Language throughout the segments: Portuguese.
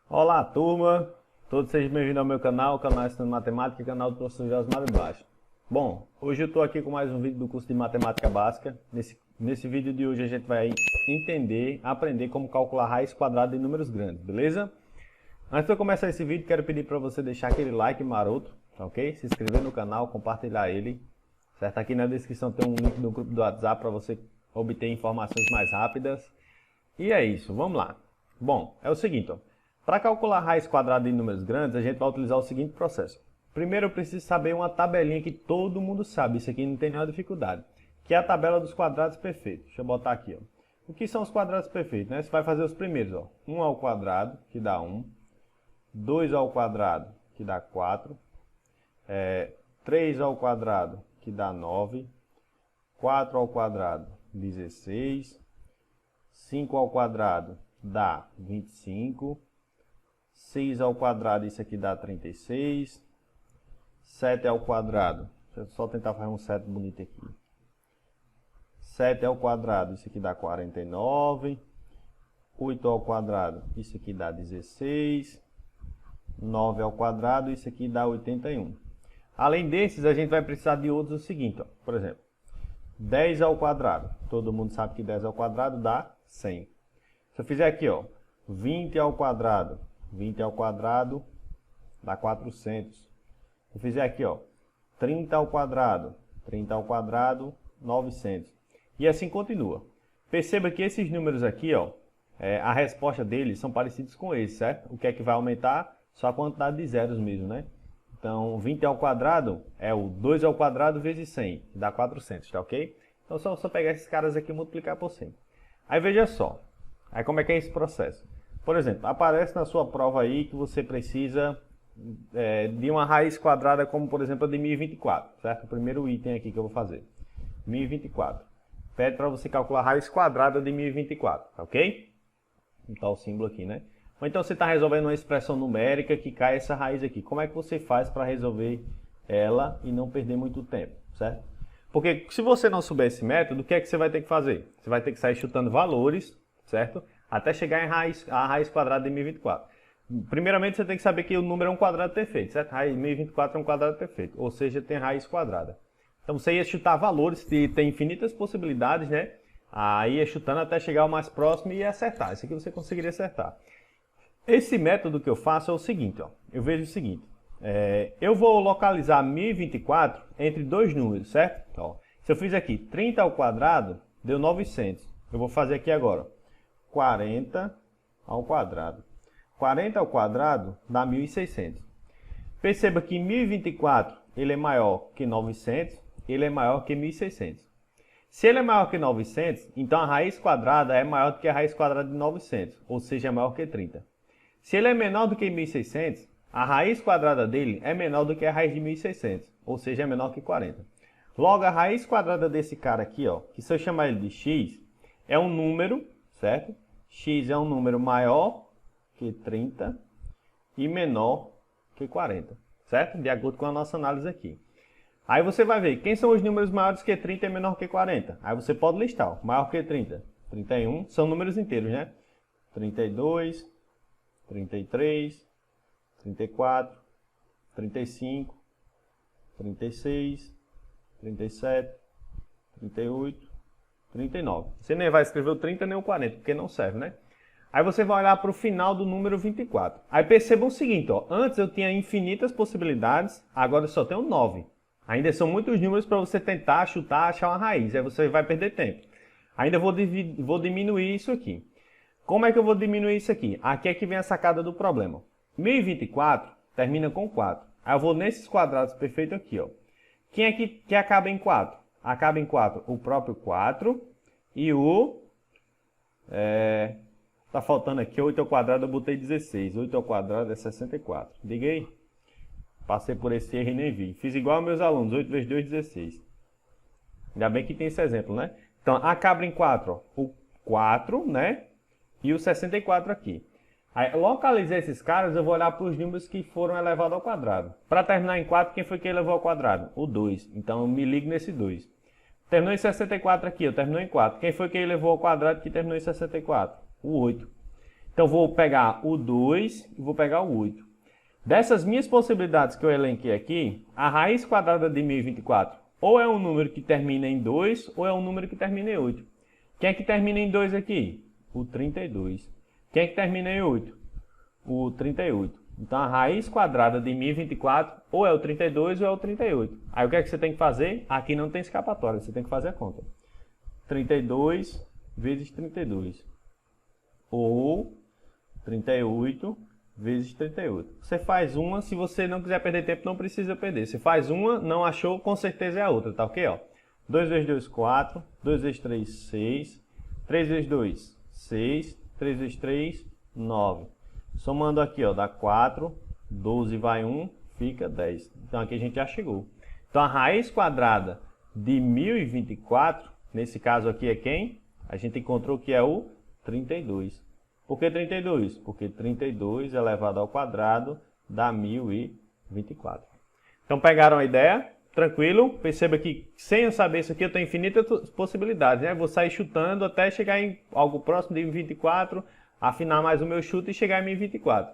Olá, turma! Todos sejam bem-vindos ao meu canal, o canal Estudando Matemática, canal do professor Josmar de Baixo. Bom, hoje eu estou aqui com mais um vídeo do curso de Matemática Básica. Nesse vídeo de hoje a gente vai aprender como calcular raiz quadrada de números grandes, beleza? Antes de eu começar esse vídeo, quero pedir para você deixar aquele like maroto, tá ok? Se inscrever no canal, compartilhar ele, certo? Aqui na descrição tem um link do grupo do WhatsApp para você obter informações mais rápidas. E é isso, vamos lá. Bom, é o seguinte, ó. Para calcular raiz quadrada de números grandes, a gente vai utilizar o seguinte processo. Primeiro eu preciso saber uma tabelinha que todo mundo sabe, isso aqui não tem nenhuma dificuldade, que é a tabela dos quadrados perfeitos. Deixa eu botar aqui, ó. O que são os quadrados perfeitos, né? Você vai fazer os primeiros, ó. 1 ao quadrado, que dá 1. 2 ao quadrado, que dá 4. 3 ao quadrado, que dá 9. 4 ao quadrado, 16. 5 ao quadrado, dá 25. 6 ao quadrado, isso aqui dá 36. 7 ao quadrado, deixa eu só tentar fazer um 7 bonito aqui. 7 ao quadrado, isso aqui dá 49. 8 ao quadrado, isso aqui dá 16. 9 ao quadrado, isso aqui dá 81. Além desses, a gente vai precisar de outros o seguinte, ó. Por exemplo, 10 ao quadrado. Todo mundo sabe que 10 ao quadrado dá 100. Se eu fizer aqui, ó, 20 ao quadrado. 20 ao quadrado dá 400. Se eu fizer aqui, ó, 30 ao quadrado. 30 ao quadrado, 900. E assim continua. Perceba que esses números aqui, ó, a resposta deles são parecidos com esses, certo? O que é que vai aumentar? Só a quantidade de zeros mesmo, né? Então, 20 ao quadrado é o 2 ao quadrado vezes 100, que dá 400, tá ok? Então, só pegar esses caras aqui e multiplicar por 100. Aí, veja só. Aí, como é que é esse processo? Por exemplo, aparece na sua prova aí que você precisa de uma raiz quadrada, como, por exemplo, a de 1024, certo? O primeiro item aqui que eu vou fazer. 1024. Pede para você calcular a raiz quadrada de 1024, tá ok? Então, o símbolo aqui, né? Ou então você está resolvendo uma expressão numérica que cai essa raiz aqui. Como é que você faz para resolver ela e não perder muito tempo, certo? Porque se você não souber esse método, o que é que você vai ter que fazer? Você vai ter que sair chutando valores, certo? Até chegar em a raiz quadrada de 1024. Primeiramente você tem que saber que o número é um quadrado perfeito, certo? Raiz 1024 é um quadrado perfeito, ou seja, tem raiz quadrada. Então você ia chutar valores, tem infinitas possibilidades, né? Aí ia chutando até chegar ao mais próximo e ia acertar. Isso aqui você conseguiria acertar. Esse método que eu faço é o seguinte, ó. Eu vejo o seguinte. Eu vou localizar 1024 entre dois números, certo? Ó, se eu fiz aqui 30 ao quadrado, deu 900. Eu vou fazer aqui agora 40 ao quadrado. 40 ao quadrado dá 1600. Perceba que 1024 ele é maior que 900, ele é maior que 1600. Se ele é maior que 900, então a raiz quadrada é maior do que a raiz quadrada de 900, ou seja, é maior que 30. Se ele é menor do que 1600, a raiz quadrada dele é menor do que a raiz de 1600, ou seja, é menor que 40. Logo, a raiz quadrada desse cara aqui, ó, que se eu chamar ele de x, é um número, certo? X é um número maior que 30 e menor que 40, certo? De acordo com a nossa análise aqui. Aí você vai ver, quem são os números maiores que 30 e menor que 40? Aí você pode listar, ó, maior que 30, 31, são números inteiros, né? 32, 33, 34, 35, 36, 37, 38, 39. Você nem vai escrever o 30 nem o 40, porque não serve, né? Aí você vai olhar para o final do número 24. Aí percebam o seguinte, ó, antes eu tinha infinitas possibilidades, agora eu só tenho 9. Ainda são muitos números para você tentar chutar, achar uma raiz, aí você vai perder tempo. Ainda vou diminuir isso aqui. Como é que eu vou diminuir isso aqui? Aqui é que vem a sacada do problema. 1024 termina com 4. Aí eu vou nesses quadrados perfeitos aqui, ó. Quem é que acaba em 4? Acaba em 4 o próprio 4 e o... tá faltando aqui 8 ao quadrado, eu botei 16. 8 ao quadrado é 64. Diga aí. Passei por esse erro e nem vi. Fiz igual aos meus alunos. 8 vezes 2, 16. Ainda bem que tem esse exemplo, né? Então, acaba em 4, ó. O 4, né? E o 64 aqui. Aí, localizei esses caras, eu vou olhar para os números que foram elevados ao quadrado. Para terminar em 4, quem foi que elevou ao quadrado? O 2. Então, eu me ligo nesse 2. Terminou em 64 aqui, eu terminou em 4. Quem foi que elevou ao quadrado que terminou em 64? O 8. Então vou pegar o 2 e vou pegar o 8. Dessas minhas possibilidades que eu elenquei aqui, a raiz quadrada de 1024 ou é um número que termina em 2 ou é um número que termina em 8. Quem é que termina em 2 aqui? O 32. Quem é que termina em 8? O 38. Então a raiz quadrada de 1024 ou é o 32 ou é o 38. Aí o que é que você tem que fazer? Aqui não tem escapatória, você tem que fazer a conta. 32 vezes 32. Ou 38 vezes 38. Você faz uma, se você não quiser perder tempo, não precisa perder. Você faz uma, não achou, com certeza é a outra, tá ok? Ó. 2 vezes 2, 4. 2 vezes 3, 6. 3 vezes 2, 6. 3 vezes 3, 9. Somando aqui, ó, dá 4. 12 vai 1, fica 10. Então aqui a gente já chegou. Então a raiz quadrada de 1024, nesse caso aqui é quem? A gente encontrou que é o 32. Por que 32? Porque 32 elevado ao quadrado dá 1024. Então pegaram a ideia? Tranquilo? Perceba que sem eu saber isso aqui eu tenho infinitas possibilidades, né? Vou sair chutando até chegar em algo próximo de 24, afinar mais o meu chute e chegar em 1024.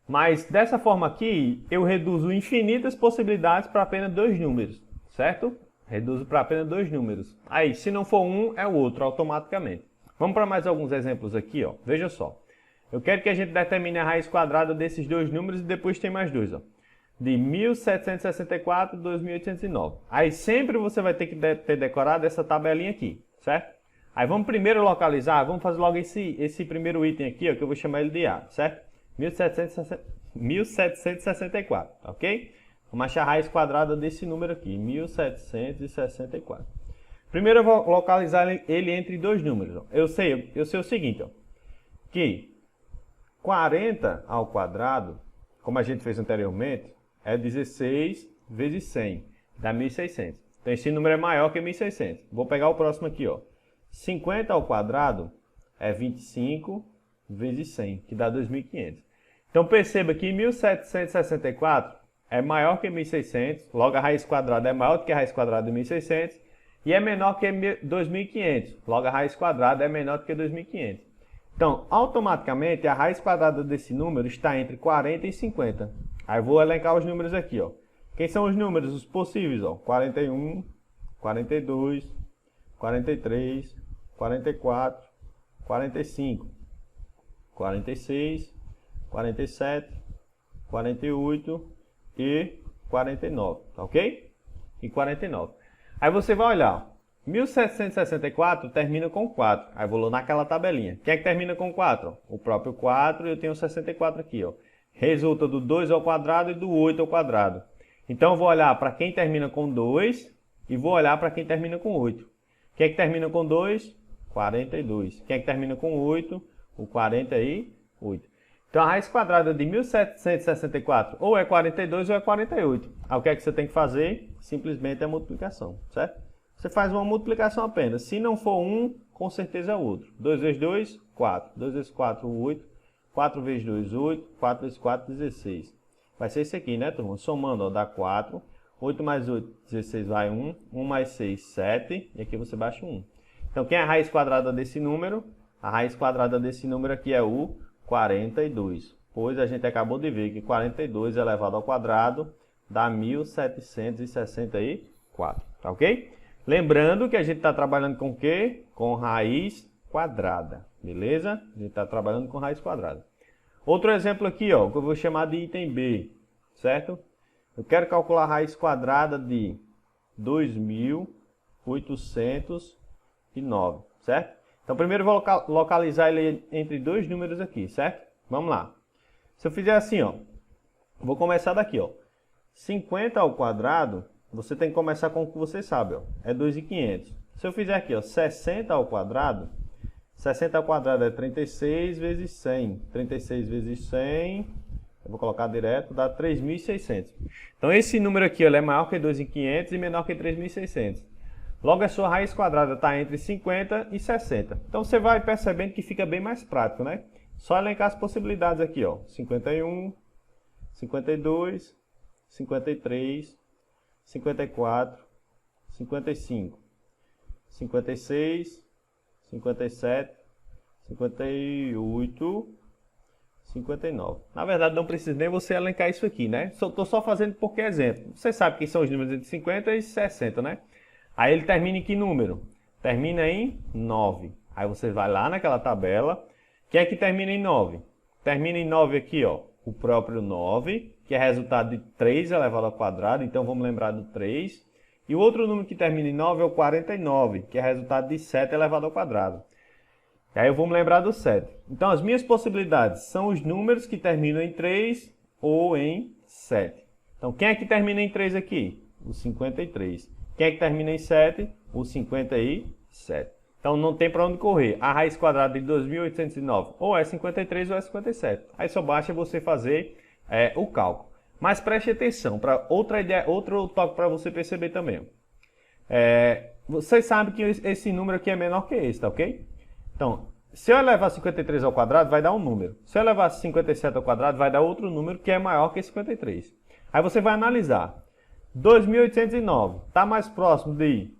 Mas dessa forma aqui eu reduzo infinitas possibilidades para apenas dois números, certo? Reduzo para apenas dois números. Aí se não for um é o outro automaticamente. Vamos para mais alguns exemplos aqui, ó. Veja só. Eu quero que a gente determine a raiz quadrada desses dois números e depois tem mais dois, ó. De 1764 e 2809. Aí sempre você vai ter que ter decorado essa tabelinha aqui, certo? Aí vamos primeiro localizar, vamos fazer logo esse primeiro item aqui, ó, que eu vou chamar ele de A, certo? 1764, ok? Vamos achar a raiz quadrada desse número aqui, 1764. Primeiro eu vou localizar ele entre dois números. Ó. Eu sei o seguinte, ó, que 40 ao quadrado, como a gente fez anteriormente, é 16 vezes 100, dá 1.600. Então esse número é maior que 1.600. Vou pegar o próximo aqui, ó. 50 ao quadrado é 25 vezes 100, que dá 2.500. Então perceba que 1764 é maior que 1.600, logo a raiz quadrada é maior do que a raiz quadrada de 1.600, e é menor que 2.500, logo a raiz quadrada é menor do que 2.500. Então, automaticamente, a raiz quadrada desse número está entre 40 e 50. Aí eu vou elencar os números aqui, ó. Quem são os números? Os possíveis, ó. 41, 42, 43, 44, 45, 46, 47, 48 e 49, tá ok? E 49. Aí você vai olhar, ó. 1764 termina com 4. Aí vou lá naquela tabelinha. Quem é que termina com 4? O próprio 4 e eu tenho 64 aqui, ó. Resulta do 2 ao quadrado e do 8 ao quadrado. Então eu vou olhar para quem termina com 2 e vou olhar para quem termina com 8. Quem é que termina com 2? 42. Quem é que termina com 8? O 48. Então a raiz quadrada de 1764 ou é 42 ou é 48. Aí o que é que você tem que fazer? Simplesmente a multiplicação, certo? Você faz uma multiplicação apenas. Se não for um, com certeza é o outro. 2 vezes 2, 4. 2 vezes 4, 8. 4 vezes 2, 8. 4 vezes 4, 16. Vai ser esse aqui, né, turma? Somando, ó, dá 4. 8 mais 8, 16 vai 1. 1 mais 6, 7. E aqui você baixa 1. Então, quem é a raiz quadrada desse número? A raiz quadrada desse número aqui é o 42. Pois a gente acabou de ver que 42 elevado ao quadrado dá 1764. Tá ok? Lembrando que a gente está trabalhando com o quê? Com raiz quadrada, beleza? A gente está trabalhando com raiz quadrada. Outro exemplo aqui, ó, que eu vou chamar de item B, certo? Eu quero calcular a raiz quadrada de 2.809, certo? Então primeiro eu vou localizar ele entre dois números aqui, certo? Vamos lá. Se eu fizer assim, ó, vou começar daqui, ó. 50 ao quadrado, você tem que começar com o que você sabe, ó, é 2.500. Se eu fizer aqui, ó, 60 ao quadrado, 60 ao quadrado é 36 vezes 100. 36 vezes 100, eu vou colocar direto, dá 3.600. Então esse número aqui, ó, ele é maior que 2.500 e menor que 3.600. Logo a sua raiz quadrada está entre 50 e 60. Então você vai percebendo que fica bem mais prático, né? Só elencar as possibilidades aqui, ó. 51, 52, 53, 54, 55, 56, 57, 58 59. Na verdade, não precisa nem você elencar isso aqui, né? Estou só fazendo porque é exemplo. Você sabe que são os números entre 50 e 60, né? Aí ele termina em que número? Termina em 9. Aí você vai lá naquela tabela. Quem é que termina em 9? Termina em 9 aqui, ó. O próprio 9, que é resultado de 3 elevado ao quadrado. Então, vamos lembrar do 3. E o outro número que termina em 9 é o 49, que é resultado de 7 elevado ao quadrado. E aí eu vou me lembrar do 7. Então, as minhas possibilidades são os números que terminam em 3 ou em 7. Então, quem é que termina em 3 aqui? O 53. Quem é que termina em 7? O 57. Então, não tem para onde correr. A raiz quadrada de 2.809 ou é 53 ou é 57. Aí só basta você fazer o cálculo. Mas preste atenção, para outra ideia, outro toque para você perceber também. Vocês sabem que esse número aqui é menor que esse, tá ok? Então, se eu elevar 53 ao quadrado, vai dar um número. Se eu elevar 57 ao quadrado, vai dar outro número que é maior que 53. Aí você vai analisar. 2.809 está mais próximo de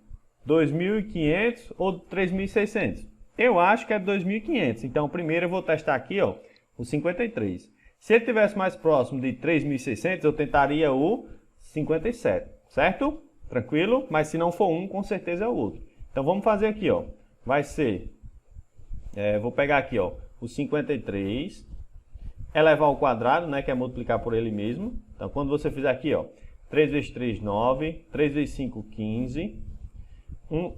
2.500 ou 3.600? Eu acho que é 2.500. Então, primeiro eu vou testar aqui, ó, o 53. Se ele estivesse mais próximo de 3.600, eu tentaria o 57, certo? Tranquilo? Mas se não for um, com certeza é o outro. Então, vamos fazer aqui, ó. Vai ser... vou pegar aqui, ó, o 53, elevar ao quadrado, né, que é multiplicar por ele mesmo. Então, quando você fizer aqui, ó, 3 vezes 3, 9, 3 vezes 5, 15,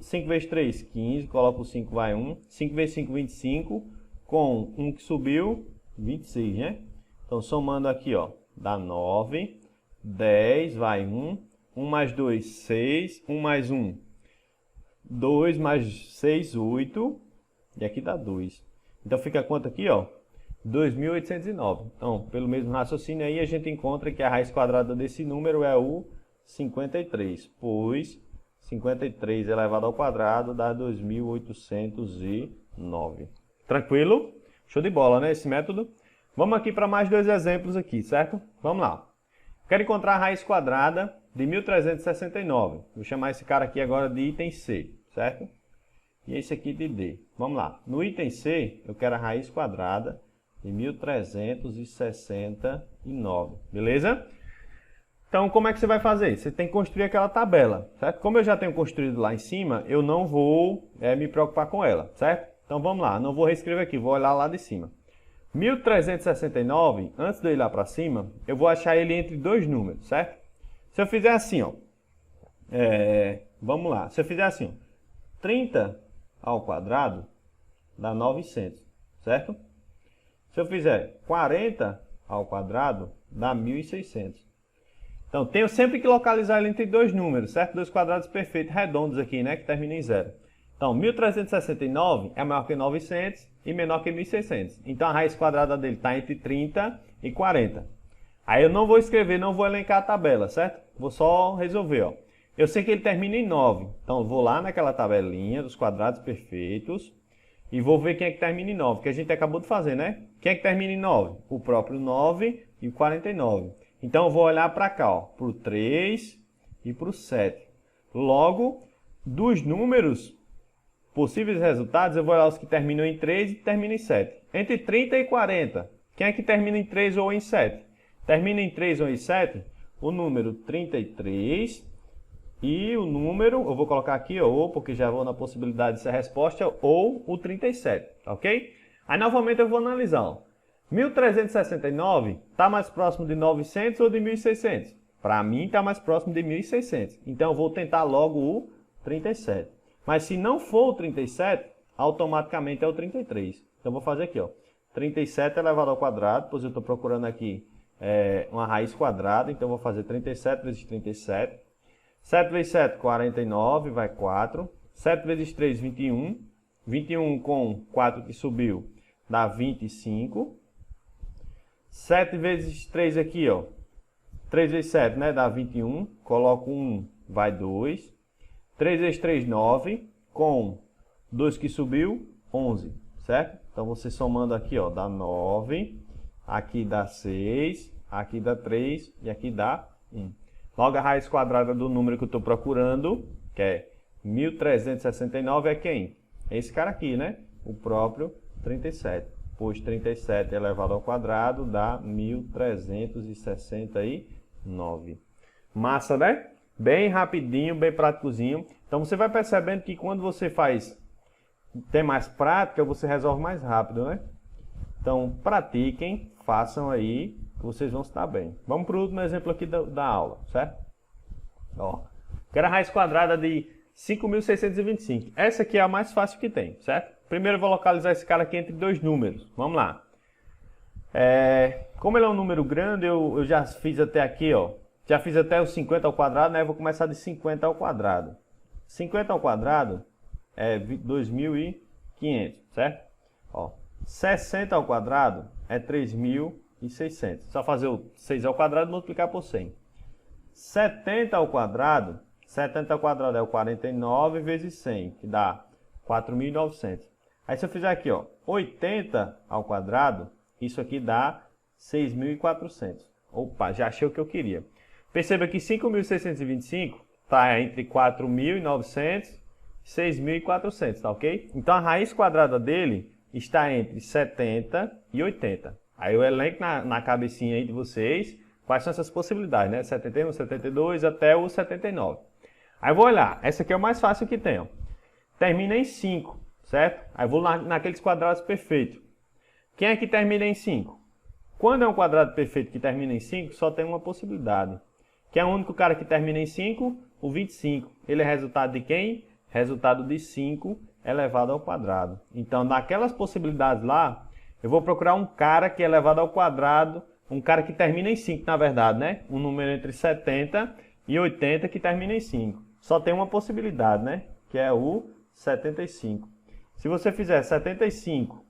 5 vezes 3, 15, coloca o 5, vai 1, 5 vezes 5, 25, com 1 que subiu, 26, né? Então, somando aqui, ó, dá 9, 10, vai 1, 1 mais 2, 6, 1 mais 1, 2 mais 6, 8, e aqui dá 2. Então, fica quanto aqui, ó? 2.809. Então, pelo mesmo raciocínio aí, a gente encontra que a raiz quadrada desse número é o 53, pois 53 elevado ao quadrado dá 2.809. Tranquilo? Show de bola, né, esse método? Vamos aqui para mais dois exemplos aqui, certo? Vamos lá. Quero encontrar a raiz quadrada de 1.369. Vou chamar esse cara aqui agora de item C, certo? E esse aqui de D. Vamos lá. No item C, eu quero a raiz quadrada de 1.369. Beleza? Então, como é que você vai fazer? Você tem que construir aquela tabela, certo? Como eu já tenho construído lá em cima, eu não vou me preocupar com ela, certo? Então, vamos lá. Não vou reescrever aqui, vou olhar lá de cima. 1.369, antes de eu ir lá para cima, eu vou achar ele entre dois números, certo? Se eu fizer assim, ó. Vamos lá. Se eu fizer assim, ó. 30 ao quadrado dá 900, certo? Se eu fizer 40 ao quadrado, dá 1.600. Então, tenho sempre que localizar ele entre dois números, certo? Dois quadrados perfeitos, redondos aqui, né? Que terminam em zero. Então, 1.369 é maior que 900 e menor que 1.600. Então, a raiz quadrada dele está entre 30 e 40. Aí eu não vou escrever, não vou elencar a tabela, certo? Vou só resolver, ó. Eu sei que ele termina em 9. Então, eu vou lá naquela tabelinha dos quadrados perfeitos e vou ver quem é que termina em 9, que a gente acabou de fazer, né? Quem é que termina em 9? O próprio 9 e o 49. Então, eu vou olhar para cá, ó, para o 3 e para o 7. Logo, dos números possíveis resultados, eu vou olhar os que terminam em 3 e terminam em 7. Entre 30 e 40, quem é que termina em 3 ou em 7? Termina em 3 ou em 7, o número 33 e o número, eu vou colocar aqui, ou, porque já vou na possibilidade de ser a resposta, ou o 37, ok? Aí, novamente, eu vou analisar, ó. 1.369 está mais próximo de 900 ou de 1.600? Para mim, está mais próximo de 1.600. Então, eu vou tentar logo o 37. Mas se não for o 37, automaticamente é o 33. Então, eu vou fazer aqui, ó. 37 elevado ao quadrado, pois eu estou procurando aqui uma raiz quadrada. Então, eu vou fazer 37 vezes 37. 7 vezes 7, 49, vai 4. 7 vezes 3, 21. 21 com 4 que subiu, dá 25. 7 vezes 3 aqui, ó. 3 vezes 7, né? Dá 21. Coloco 1, vai 2. 3 vezes 3, 9. Com 2 que subiu, 11. Certo? Então, você somando aqui, ó, dá 9. Aqui dá 6. Aqui dá 3. E aqui dá 1. Logo, a raiz quadrada do número que eu estou procurando, que é 1.369, é quem? Esse cara aqui, né? O próprio 37. pois 37 elevado ao quadrado dá 1369. Massa, né? Bem rapidinho, bem práticozinho. Então você vai percebendo que quando você tem mais prática, você resolve mais rápido, né? Então pratiquem, façam aí, que vocês vão estar bem. Vamos para o último exemplo aqui da aula, certo? Ó, quero a raiz quadrada de 5.625. Essa aqui é a mais fácil que tem, certo? Primeiro eu vou localizar esse cara aqui entre dois números. Vamos lá. Como ele é um número grande, eu já fiz até aqui, ó. Já fiz até o 50 ao quadrado, né? Eu vou começar de 50 ao quadrado. 50 ao quadrado é 2.500, certo? Ó, 60 ao quadrado é 3.600. Só fazer o 6 ao quadrado e multiplicar por 100. 70 ao quadrado é o 49 vezes 100, que dá 4.900. Aí se eu fizer aqui, ó, 80 ao quadrado, isso aqui dá 6.400. Opa, já achei o que eu queria. Perceba que 5.625 está entre 4.900 e 6.400, tá ok? Então a raiz quadrada dele está entre 70 e 80. Aí eu elenco na cabecinha aí de vocês quais são essas possibilidades, né? 71, 72 até o 79. Aí eu vou olhar, essa aqui é o mais fácil que tem, ó. Termina em 5, certo? Aí eu vou naqueles quadrados perfeitos. Quem é que termina em 5? Quando é um quadrado perfeito que termina em 5, só tem uma possibilidade. Quem é o único cara que termina em 5? O 25. Ele é resultado de quem? Resultado de 5 elevado ao quadrado. Então, naquelas possibilidades lá, eu vou procurar um cara que é elevado ao quadrado, um cara que termina em 5, na verdade, né? Um número entre 70 e 80 que termina em 5. Só tem uma possibilidade, né? Que é o 75. Se você fizer 75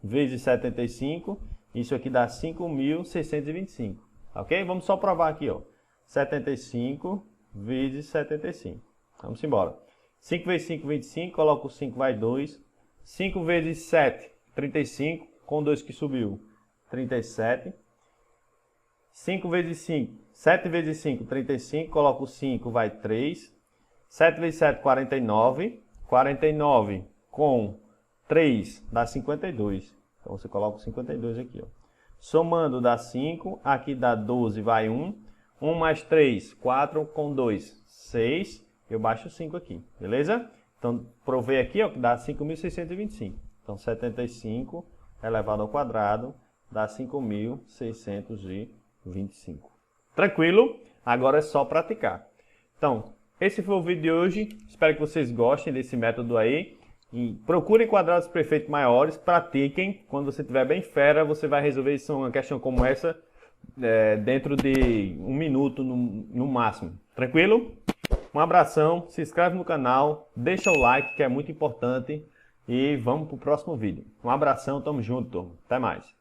vezes 75, isso aqui dá 5.625. Ok? Vamos só provar aqui, ó. 75 vezes 75. Vamos embora. 5 vezes 5, 25. Coloco o 5, vai 2. 5 vezes 7, 35. Com 2 que subiu, 37. 5 vezes 5, 7 vezes 5, 35. Coloco o 5, vai 3. 7 vezes 7, 49. 49 com 3 dá 52. Então você coloca o 52 aqui, ó. Somando dá 5, aqui dá 12, vai 1. 1 mais 3, 4, com 2, 6. Eu baixo 5 aqui, beleza? Então, provei aqui, ó, que dá 5.625. Então, 75 elevado ao quadrado dá 5.625. Tranquilo? Agora é só praticar. Então, esse foi o vídeo de hoje. Espero que vocês gostem desse método aí. E procurem quadrados perfeitos maiores, pratiquem. Quando você estiver bem fera, você vai resolver uma questão como essa dentro de 1 minuto no máximo. Tranquilo? Um abração, se inscreve no canal, deixa o like que é muito importante e vamos para o próximo vídeo. Um abração, tamo junto, turma. Até mais.